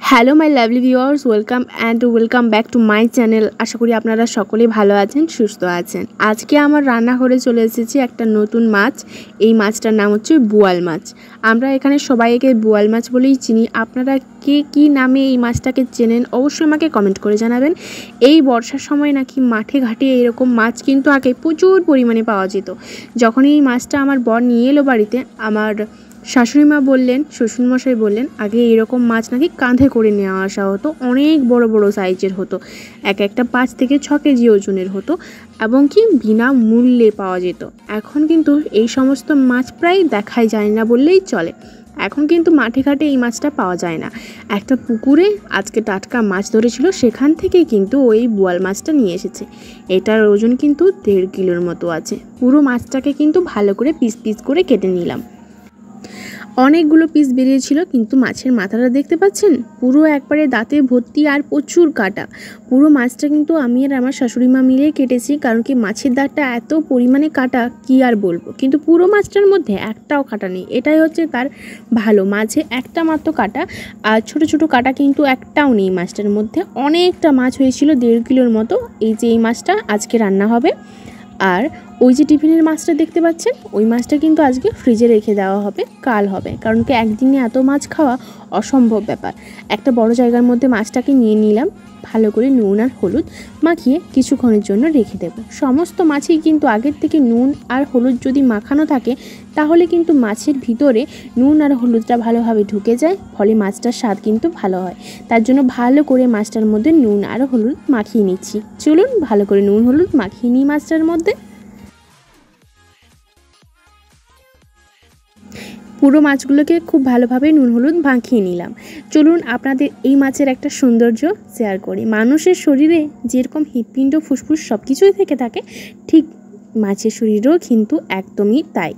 Hello my lovely viewers, welcome back to my channel. আশা করি আপনারা সকলেই ভালো আছেন, সুস্থ আছেন। আজকে আমার রান্নাঘরে চলে এসেছি একটা নতুন মাছ। এই মাছটার নাম হচ্ছে বোয়াল মাছ। আমরা এখানে সবাই একে বোয়াল মাছ বলেই চিনি। আপনারা কে কী নামে এই মাছটাকে চেনেন অবশ্যই আমাকে কমেন্ট করে জানাবেন। এই বর্ষার সময় নাকি মাঠে ঘাটে এরকম মাছ কিন্তু আগে প্রচুর পরিমাণে পাওয়া যেত। যখন এই মাছটা আমার বর নিয়ে এলো বাড়িতে, আমার শাশুড়িমা বললেন, শ্বশুরমশাই বললেন, আগে এরকম মাছ নাকি কাঁধে করে নিয়ে আসা হতো, অনেক বড় বড় সাইজের হতো, একটা 5 থেকে 6 কেজি ওজনের হতো এবং কি বিনা মূল্যে পাওয়া যেত। এখন কিন্তু এই সমস্ত মাছ প্রায় দেখাই যায় না বললেই চলে। এখন কিন্তু মাঠে ঘাটে এই মাছটা পাওয়া যায় না। একটা পুকুরে আজকে টাটকা মাছ ধরেছিল, সেখান থেকেই কিন্তু ওই বোয়াল মাছটা নিয়ে এসেছে। এটার ওজন কিন্তু 1.5 কিলোর মতো আছে। পুরো মাছটাকে কিন্তু ভালো করে পিস পিস করে কেটে নিলাম। অনেকগুলো পিস বেরিয়েছিল, কিন্তু মাছের মাথাটা দেখতে পাচ্ছেন পুরো একবারে দাঁতে ভর্তি আর প্রচুর কাটা। পুরো মাছটা কিন্তু আমি আর আমার শাশুড়ি মা মিলে কেটেছি, কারণ কি মাছের দাঁতটা এত পরিমাণে কাটা কি আর বলবো। কিন্তু পুরো মাছটার মধ্যে একটাও কাটা নেই, এটাই হচ্ছে তার ভালো। মাছে একটা মাত্র কাটা, আর ছোট ছোট কাটা কিন্তু একটাও নেই মাছটার মধ্যে। অনেকটা মাছ হয়েছিল, 1.5 কিলোর মতো। এই যে এই মাছটা আজকে রান্না হবে। আর ওই যে টিফিনের মাছটা দেখতে পাচ্ছেন, ওই মাছটা কিন্তু আজকে ফ্রিজে রেখে দেওয়া হবে, কাল হবে। কারণ কি একদিনে এত মাছ খাওয়া অসম্ভব ব্যাপার। একটা বড় জায়গার মধ্যে মাছটাকে নিয়ে নিলাম, ভালো করে নুন আর হলুদ মাখিয়ে কিছুক্ষণের জন্য রেখে দেব। সমস্ত মাছেই কিন্তু আগের থেকে নুন আর হলুদ যদি মাখানো থাকে, তাহলে কিন্তু মাছের ভিতরে নুন আর হলুদটা ভালোভাবে ঢুকে যায়, ফলে মাছটার স্বাদ কিন্তু ভালো হয়। তার জন্য ভালো করে মাছটার মধ্যে নুন আর হলুদ মাখিয়ে নিচ্ছি। চলুন ভালো করে নুন হলুদ মাখিয়ে নিই মাছটার মধ্যে। পুরো মাছগুলোকে খুব ভালোভাবে নুন হলুদ মাখিয়ে নিলাম। চলুন আপনাদের এই মাছের একটা সৌন্দর্য শেয়ার করি। মানুষের শরীরে যেরকম হৃৎপিণ্ড, ফুসফুস সব কিছুই থেকে থাকে, ঠিক মাছের শরীরেও কিন্তু একদমই তাই।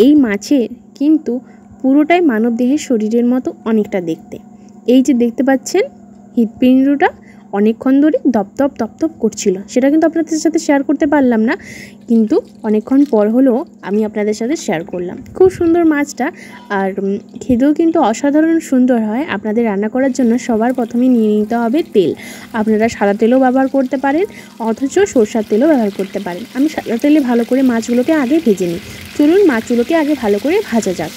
এই মাছের কিন্তু পুরোটাই মানবদেহের শরীরের মতো অনেকটা দেখতে। এই যে দেখতে পাচ্ছেন হৃৎপিণ্ডটা অনেকক্ষণ ধরে দপদপ দপদপ করছিল, সেটা কিন্তু আপনাদের সাথে শেয়ার করতে পারলাম না, কিন্তু অনেকক্ষণ পর হলেও আমি আপনাদের সাথে শেয়ার করলাম। খুব সুন্দর মাছটা, আর খেতেও কিন্তু অসাধারণ সুন্দর হয়। আপনাদের রান্না করার জন্য সবার প্রথমে নিয়ে নিতে হবে তেল। আপনারা সাদা তেলও ব্যবহার করতে পারেন, অথচ সরষের তেলও ব্যবহার করতে পারেন। আমি সাদা তেলে ভালো করে মাছগুলোকে আগে ভেজে নিই। চলুন মাছগুলোকে আগে ভালো করে ভাজা যাক।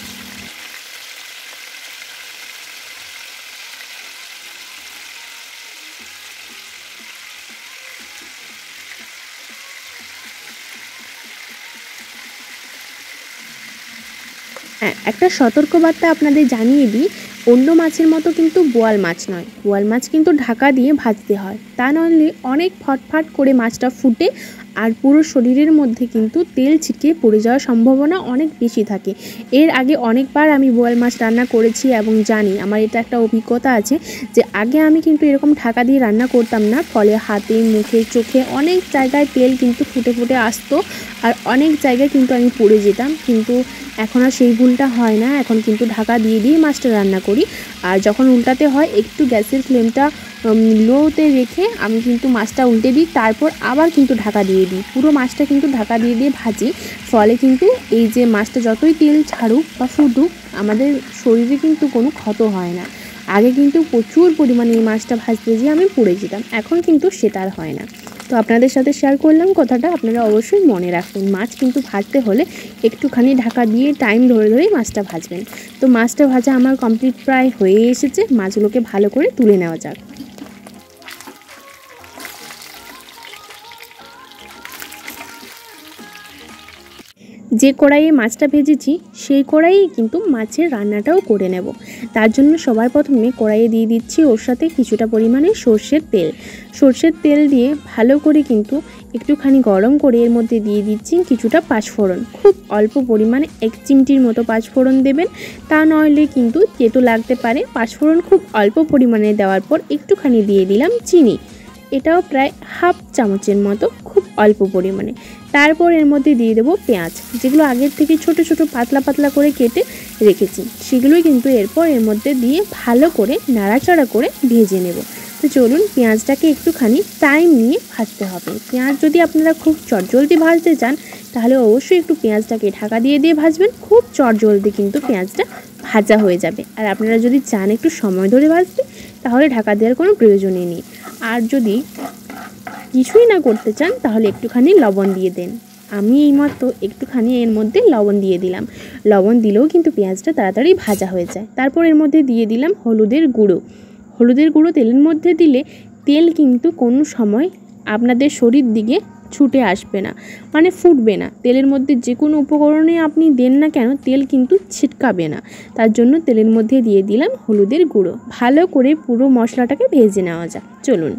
হ্যাঁ, একটা সতর্কবার্তা আপনাদের জানিয়ে দিই, অন্য মাছের মতো কিন্তু বোয়াল মাছ নয়। বোয়াল মাছ কিন্তু ঢাকা দিয়ে ভাজতে হয়, তা নইলে অনেক ফটফট করে মাছটা ফুটে আর পুরো শরীরের মধ্যে কিন্তু তেল ছিটকে পড়ে যাওয়ার সম্ভাবনা অনেক বেশি থাকে। এর আগে অনেকবার আমি বোয়াল মাছ রান্না করেছি এবং জানি, আমার এটা একটা অভিজ্ঞতা আছে যে আগে আমি কিন্তু এরকম ঢাকা দিয়ে রান্না করতাম না, ফলে হাতে, মুখে, চোখে অনেক জায়গায় তেল কিন্তু ফুটে ফুটে আসতো, আর অনেক জায়গায় কিন্তু আমি পড়ে যেতাম। কিন্তু এখন আর সেই ভুলটা হয় না। এখন কিন্তু ঢাকা দিয়ে দিয়ে মাছটা রান্না করি। আর যখন উল্টাতে হয়, একটু গ্যাসের ফ্লেমটা লোতে রেখে আমি কিন্তু মাছটা উল্টে দিই, তারপর আবার কিন্তু ঢাকা দিয়ে দিই। পুরো মাছটা কিন্তু ঢাকা দিয়ে দিয়ে ভাজি, ফলে কিন্তু এই যে মাছটা যতই তেল ছাড়ুক বা ফুটুক, আমাদের শরীরে কিন্তু কোনো ক্ষত হয় না। আগে কিন্তু প্রচুর পরিমাণে এই মাছটা ভাজতে গিয়ে আমি পুড়ে যেতাম, এখন কিন্তু সেটা আর হয় না। তো আপনাদের সাথে শেয়ার করলাম কথাটা, আপনারা অবশ্যই মনে রাখুন। মাছ কিন্তু ভাজতে হলে একটুখানি ঢাকা দিয়ে টাইম ধরে ধরেই মাছটা ভাজবেন। তো মাছটা ভাজা আমার কমপ্লিট প্রায় হয়ে এসেছে। মাছগুলোকে ভালো করে তুলে নেওয়া যাক। যে কড়াইয়ে মাছটা ভেজেছি সেই কড়াইয়ে কিন্তু মাছের রান্নাটাও করে নেব। তার জন্য সবার প্রথমে কড়াইয়ে দিয়ে দিচ্ছি ওর সাথে কিছুটা পরিমাণে সর্ষের তেল। সর্ষের তেল দিয়ে ভালো করে কিন্তু একটুখানি গরম করে এর মধ্যে দিয়ে দিচ্ছি কিছুটা পাঁচফোড়ন। খুব অল্প পরিমাণে 1 চিমটির মতো পাঁচফোড়ন দেবেন, তা নইলে কিন্তু তেতো লাগতে পারে। পাঁচফোড়ন খুব অল্প পরিমাণে দেওয়ার পর একটুখানি দিয়ে দিলাম চিনি, এটাও প্রায় হাফ চামচের মতো, খুব অল্প পরিমাণে। তারপর এর মধ্যে দিয়ে দেবো পেঁয়াজ, যেগুলো আগের থেকে ছোট ছোট পাতলা পাতলা করে কেটে রেখেছি, সেগুলোই কিন্তু এরপর এর মধ্যে দিয়ে ভালো করে নাড়াচাড়া করে ভেজে নেব। তো চলুন পেঁয়াজটাকে একটুখানি টাইম নিয়ে ভাজতে হবে। পেঁয়াজ যদি আপনারা খুব চটজলদি ভাজতে চান, তাহলে অবশ্যই একটু পেঁয়াজটাকে ঢাকা দিয়ে দিয়ে ভাজবেন। খুব চটজলদি কিন্তু পেঁয়াজটা ভাজা হয়ে যাবে। আর আপনারা যদি চান একটু সময় ধরে ভাজতে তাহলে ঢাকা দেওয়ার কোনো প্রয়োজনই নেই। আর যদি কিছুই না করতে চান তাহলে একটুখানি লবণ দিয়ে দেন। আমি এইমাত্র একটুখানি এর মধ্যে লবণ দিয়ে দিলাম। লবণ দিলেও কিন্তু পেঁয়াজটা তাড়াতাড়ি ভাজা হয়ে যায়। তারপর এর মধ্যে দিয়ে দিলাম হলুদের গুঁড়ো। হলুদের গুঁড়ো তেলের মধ্যে দিলে তেল কিন্তু কোনো সময় আপনাদের শরীর দিকে ছুটে আসবে না, মানে ফুটবে না। তেলের মধ্যে যে কোনো উপকরণে আপনি দেন না কেন তেল কিন্তু ছিটকাবে না। তার জন্য তেলের মধ্যে দিয়ে দিলাম হলুদের গুঁড়ো। ভালো করে পুরো মশলাটাকে ভেজে নেওয়া যাক। চলুন।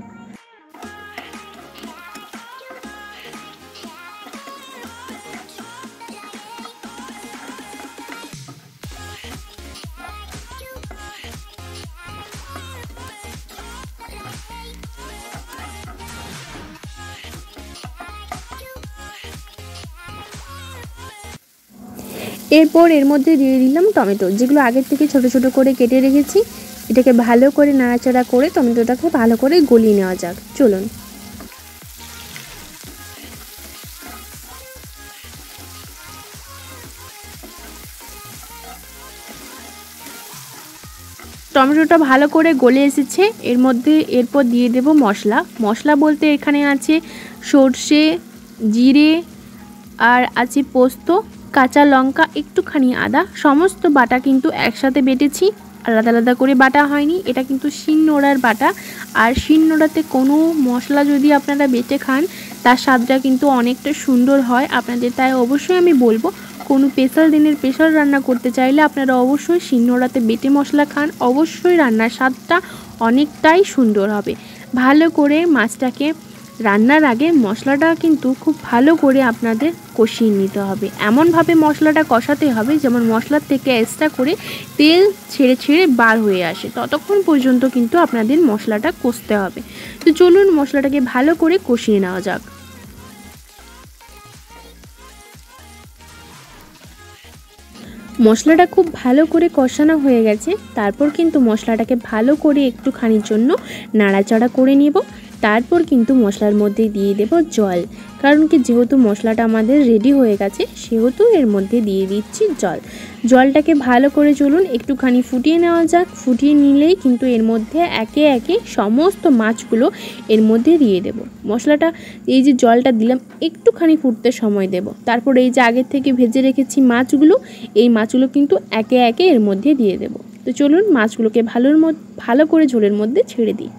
এরপর এর মধ্যে দিয়ে দিলাম টমেটো, যেগুলো আগের থেকে ছোট ছোট করে কেটে রেখেছি। এটাকে ভালো করে নাড়াচাড়া করে টমেটোটাকে ভালো করে গলিয়ে নেওয়া যাক। চলুন। টমেটোটা ভালো করে গলে এসেছে। এরপর দিয়ে দেব মশলা। মশলা বলতে এখানে আছে সর্ষে, জিরে, আর আছে পোস্ত, কাঁচা লঙ্কা, একটুখানি আদা। সমস্ত বাটা কিন্তু একসাথে বেটেছি, আলাদা আলাদা করে বাটা হয়নি। এটা কিন্তু শিলনোড়ার বাটা। আর শিলনোড়াতে কোনো মশলা যদি আপনারা বেটে খান তার স্বাদটা কিন্তু অনেকটা সুন্দর হয় আপনাদের। তাই অবশ্যই আমি বলবো কোনো স্পেশাল দিনের স্পেশাল রান্না করতে চাইলে আপনারা অবশ্যই শিলনোড়াতে বেটে মশলা খান। অবশ্যই রান্নার স্বাদটা অনেকটাই সুন্দর হবে। ভালো করে মাছটাকে রান্নার আগে মশলাটা কিন্তু খুব ভালো করে আপনাদের কষিয়ে নিতে হবে। এমনভাবে মশলাটা কষাতে হবে যেমন মশলার থেকে এক্সট্রা করে তেল ছেড়ে ছেড়ে বার হয়ে আসে। ততক্ষণ পর্যন্ত কিন্তু আপনাদের মশলাটা কষতে হবে। তো চলুন মশলাটাকে ভালো করে কষিয়ে নেওয়া যাক। মশলাটা খুব ভালো করে কষানো হয়ে গেছে। তারপর কিন্তু মশলাটাকে ভালো করে একটুখানির জন্য নাড়াচাড়া করে নেব। তারপর কিন্তু মশলার মধ্যে দিয়ে দেব জল, কারণ কি যেহেতু মশলাটা আমাদের রেডি হয়ে গেছে সেহেতু এর মধ্যে দিয়ে দিচ্ছি জল। জলটাকে ভালো করে চলুন একটুখানি ফুটিয়ে নেওয়া যাক। ফুটিয়ে নিলেই কিন্তু এর মধ্যে একে একে সমস্ত মাছগুলো এর মধ্যে দিয়ে দেব। মশলাটা এই যে জলটা দিলাম একটুখানি ফুটতে সময় দেব। তারপর এই যে আগের থেকে ভেজে রেখেছি মাছগুলো, এই মাছগুলো কিন্তু একে একে এর মধ্যে দিয়ে দেব। তো চলুন মাছগুলোকে ভালো করে ঝোলের মধ্যে ছেড়ে দিই।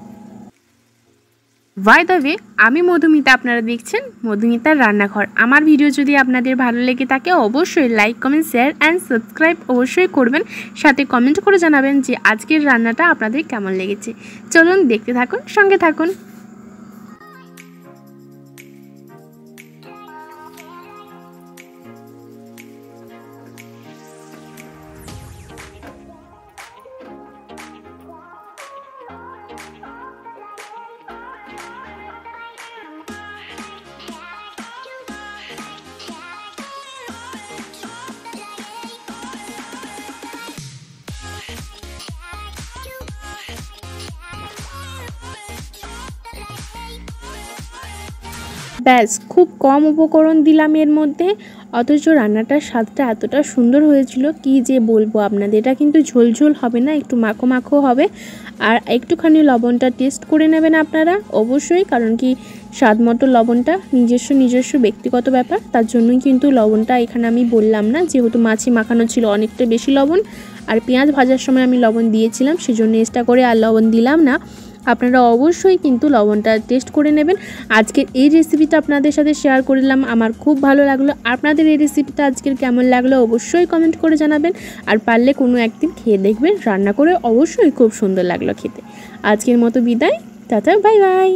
বাই দ্য ওয়ে, আমি মধুমিতা, আপনারা দেখছেন মধুমিতার রান্নাঘর। আমার ভিডিও যদি আপনাদের ভালো লেগে থাকে অবশ্যই like, comment, share and subscribe অবশ্যই করবেন। সাথে কমেন্ট করে জানাবেন যে আজকের রান্নাটা আপনাদের কেমন লেগেছে। চলুন দেখতে থাকুন, সঙ্গে থাকুন। ব্যাস, খুব কম উপকরণ দিলাম এর মধ্যে, অথচ রান্নাটার স্বাদটা এতটা সুন্দর হয়েছিল কি যে বলবো আপনাদের। এটা কিন্তু ঝোল ঝোল হবে না, একটু মাখো মাখো হবে। আর একটুখানি লবণটা টেস্ট করে নেবেন আপনারা অবশ্যই, কারণ কি স্বাদ মতো লবণটা নিজস্ব ব্যক্তিগত ব্যাপার। তার জন্যই কিন্তু লবণটা এখানে আমি বললাম না, যেহেতু মাছে মাখানো ছিল অনেকটা বেশি লবণ। আর পেঁয়াজ ভাজার সময় আমি লবণ দিয়েছিলাম, সেজন্য এক্সট্রা করে আর লবণ দিলাম না। আপনারা অবশ্যই কিন্তু লবণটা টেস্ট করে নেবেন। আজকের এই রেসিপিটা আপনাদের সাথে শেয়ার করলাম, আমার খুব ভালো লাগলো। আপনাদের এই রেসিপিটা আজকের কেমন লাগলো অবশ্যই কমেন্ট করে জানাবেন। আর পারলে কোনো একদিন খেয়ে দেখবেন, রান্না করে অবশ্যই খুব সুন্দর লাগলো খেতে। আজকের মতো বিদায়, টাটা, বাই বাই।